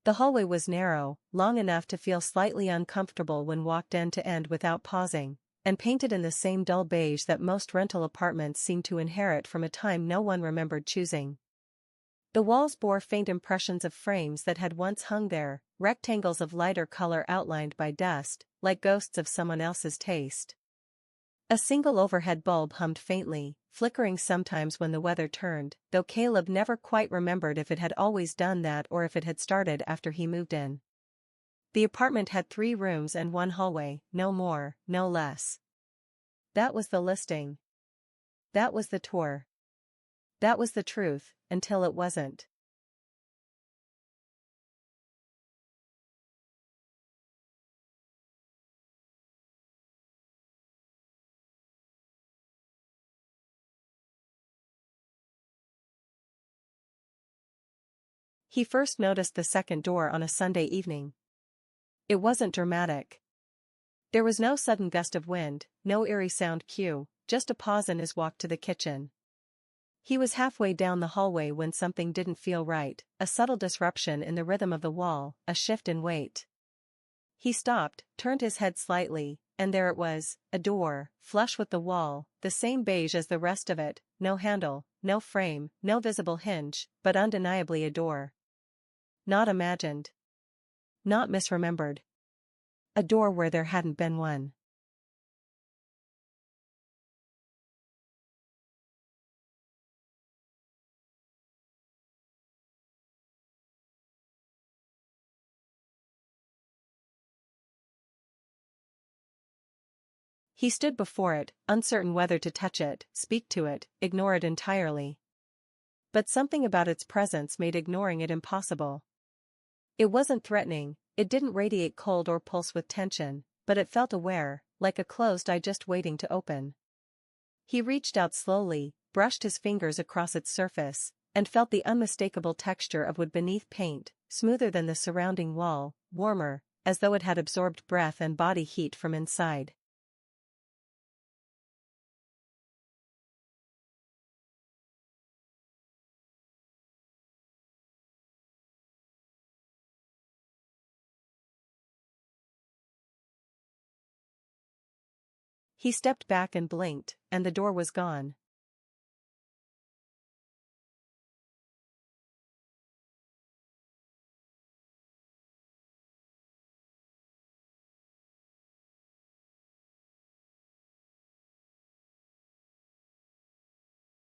The hallway was narrow, long enough to feel slightly uncomfortable when walked end to end without pausing, and painted in the same dull beige that most rental apartments seemed to inherit from a time no one remembered choosing. The walls bore faint impressions of frames that had once hung there, rectangles of lighter color outlined by dust, like ghosts of someone else's taste. A single overhead bulb hummed faintly, flickering sometimes when the weather turned, though Caleb never quite remembered if it had always done that or if it had started after he moved in. The apartment had 3 rooms and 1 hallway, no more, no less. That was the listing. That was the tour. That was the truth, until it wasn't. He first noticed the second door on a Sunday evening. It wasn't dramatic. There was no sudden gust of wind, no eerie sound cue, just a pause in his walk to the kitchen. He was halfway down the hallway when something didn't feel right, a subtle disruption in the rhythm of the wall, a shift in weight. He stopped, turned his head slightly, and there it was, a door, flush with the wall, the same beige as the rest of it, no handle, no frame, no visible hinge, but undeniably a door. Not imagined. Not misremembered. A door where there hadn't been one. He stood before it, uncertain whether to touch it, speak to it, ignore it entirely. But something about its presence made ignoring it impossible. It wasn't threatening, it didn't radiate cold or pulse with tension, but it felt aware, like a closed eye just waiting to open. He reached out slowly, brushed his fingers across its surface, and felt the unmistakable texture of wood beneath paint, smoother than the surrounding wall, warmer, as though it had absorbed breath and body heat from inside. He stepped back and blinked, and the door was gone.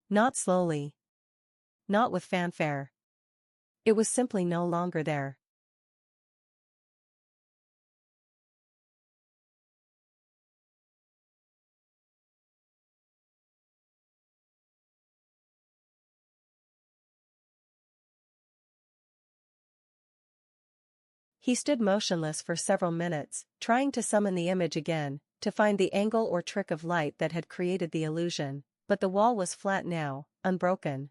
Not slowly. Not with fanfare. It was simply no longer there. He stood motionless for several minutes, trying to summon the image again, to find the angle or trick of light that had created the illusion, but the wall was flat now, unbroken.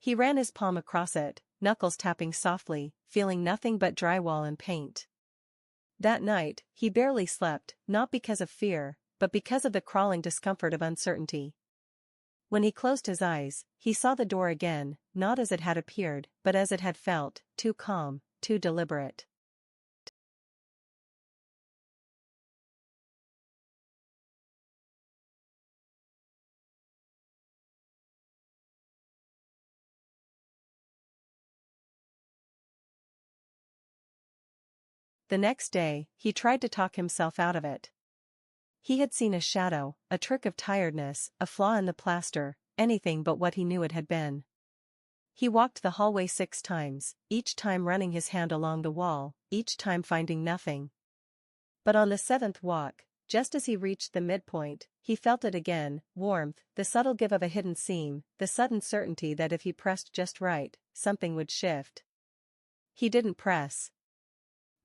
He ran his palm across it, knuckles tapping softly, feeling nothing but drywall and paint. That night, he barely slept, not because of fear, but because of the crawling discomfort of uncertainty. When he closed his eyes, he saw the door again, not as it had appeared, but as it had felt, too calm, too deliberate. The next day, he tried to talk himself out of it. He had seen a shadow, a trick of tiredness, a flaw in the plaster, anything but what he knew it had been. He walked the hallway 6 times, each time running his hand along the wall, each time finding nothing. But on the 7th walk, just as he reached the midpoint, he felt it again, warmth, the subtle give of a hidden seam, the sudden certainty that if he pressed just right, something would shift. He didn't press.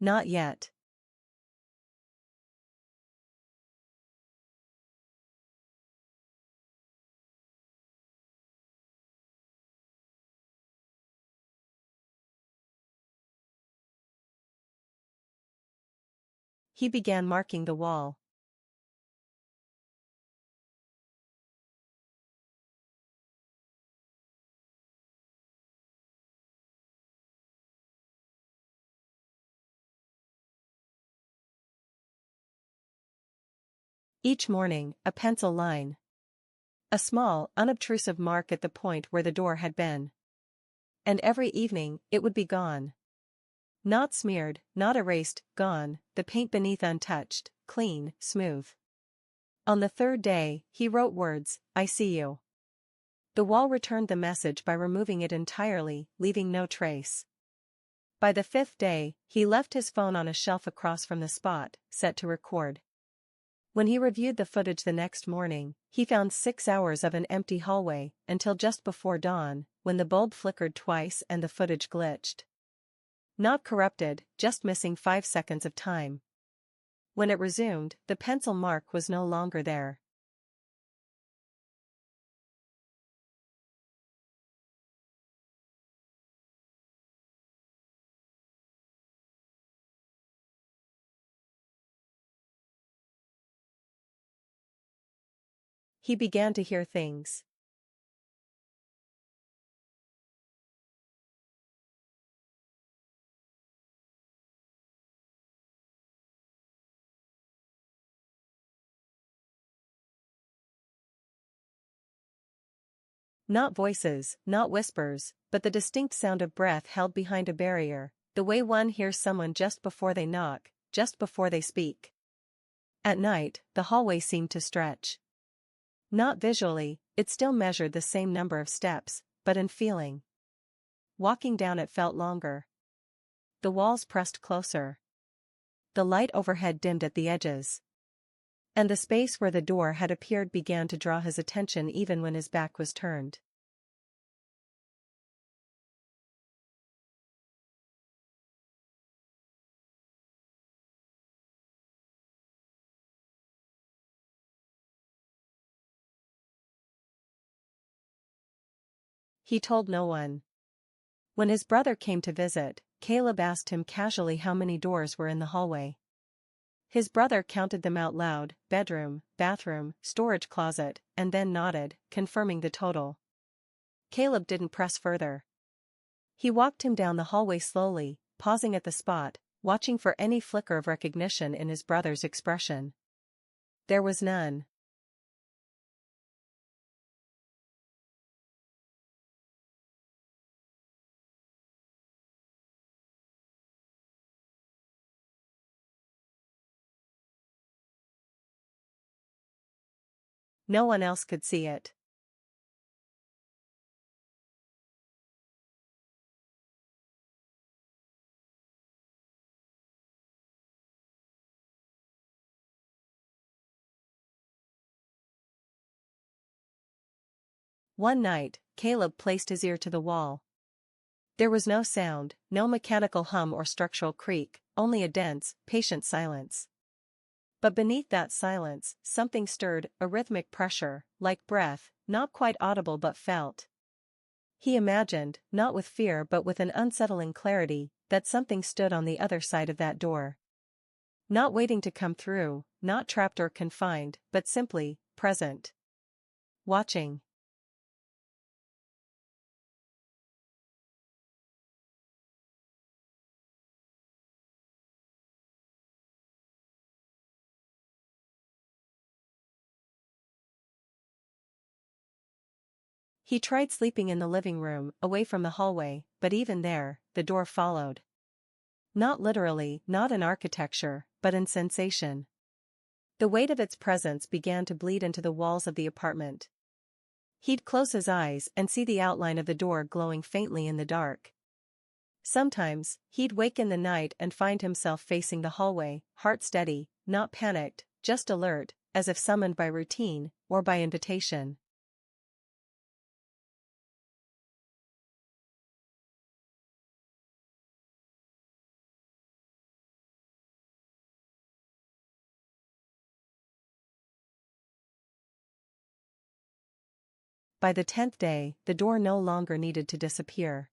Not yet. He began marking the wall. Each morning, a pencil line. A small, unobtrusive mark at the point where the door had been. And every evening, it would be gone. Not smeared, not erased, gone, the paint beneath untouched, clean, smooth. On the third day, he wrote words, "I see you." The wall returned the message by removing it entirely, leaving no trace. By the fifth day, he left his phone on a shelf across from the spot, set to record. When he reviewed the footage the next morning, he found 6 hours of an empty hallway, until just before dawn, when the bulb flickered twice and the footage glitched. Not corrupted, just missing 5 seconds of time. When it resumed, the pencil mark was no longer there. He began to hear things. Not voices, not whispers, but the distinct sound of breath held behind a barrier, the way one hears someone just before they knock, just before they speak. At night, the hallway seemed to stretch. Not visually, it still measured the same number of steps, but in feeling. Walking down it felt longer. The walls pressed closer. The light overhead dimmed at the edges. And the space where the door had appeared began to draw his attention even when his back was turned. He told no one. When his brother came to visit, Caleb asked him casually how many doors were in the hallway. His brother counted them out loud: bedroom, bathroom, storage closet, and then nodded, confirming the total. Caleb didn't press further. He walked him down the hallway slowly, pausing at the spot, watching for any flicker of recognition in his brother's expression. There was none. No one else could see it. One night, Caleb placed his ear to the wall. There was no sound, no mechanical hum or structural creak, only a dense, patient silence. But beneath that silence, something stirred, a rhythmic pressure, like breath, not quite audible but felt. He imagined, not with fear but with an unsettling clarity, that something stood on the other side of that door. Not waiting to come through, not trapped or confined, but simply, present. Watching. He tried sleeping in the living room, away from the hallway, but even there, the door followed. Not literally, not in architecture, but in sensation. The weight of its presence began to bleed into the walls of the apartment. He'd close his eyes and see the outline of the door glowing faintly in the dark. Sometimes, he'd wake in the night and find himself facing the hallway, heart steady, not panicked, just alert, as if summoned by routine, or by invitation. By the 10th day, the door no longer needed to disappear.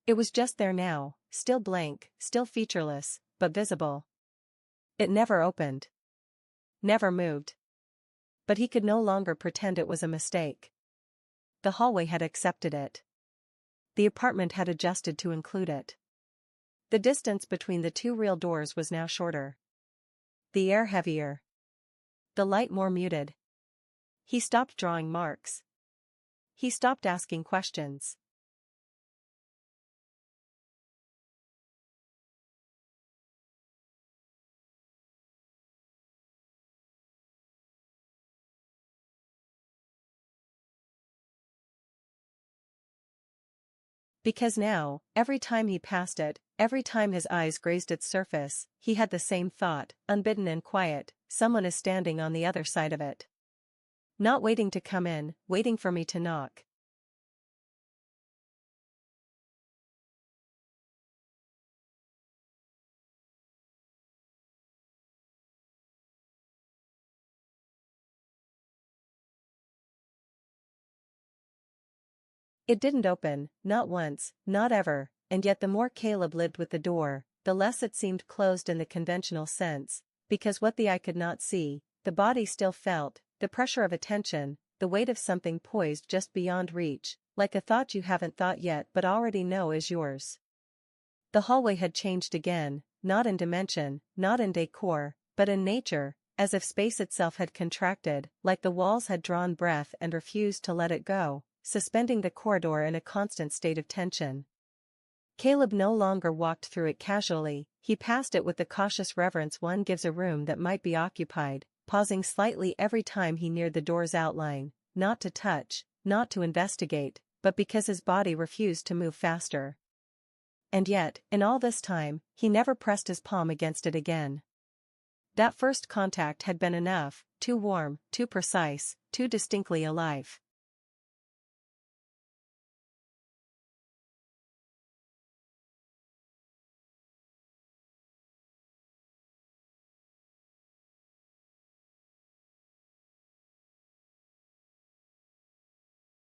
It was just there now, still blank, still featureless, but visible. It never opened. never moved. But he could no longer pretend it was a mistake. The hallway had accepted it. The apartment had adjusted to include it. The distance between the two real doors was now shorter. The air heavier. The light more muted. He stopped drawing marks. He stopped asking questions. Because now, every time he passed it, every time his eyes grazed its surface, he had the same thought, unbidden and quiet: someone is standing on the other side of it. Not waiting to come in, waiting for me to knock. It didn't open, not once, not ever, and yet the more Caleb lived with the door, the less it seemed closed in the conventional sense, because what the eye could not see, the body still felt: the pressure of attention, the weight of something poised just beyond reach, like a thought you haven't thought yet but already know is yours. The hallway had changed again, not in dimension, not in decor, but in nature, as if space itself had contracted, like the walls had drawn breath and refused to let it go, suspending the corridor in a constant state of tension. Caleb no longer walked through it casually, he passed it with the cautious reverence one gives a room that might be occupied, pausing slightly every time he neared the door's outline, not to touch, not to investigate, but because his body refused to move faster. And yet, in all this time, he never pressed his palm against it again. That first contact had been enough, too warm, too precise, too distinctly alive.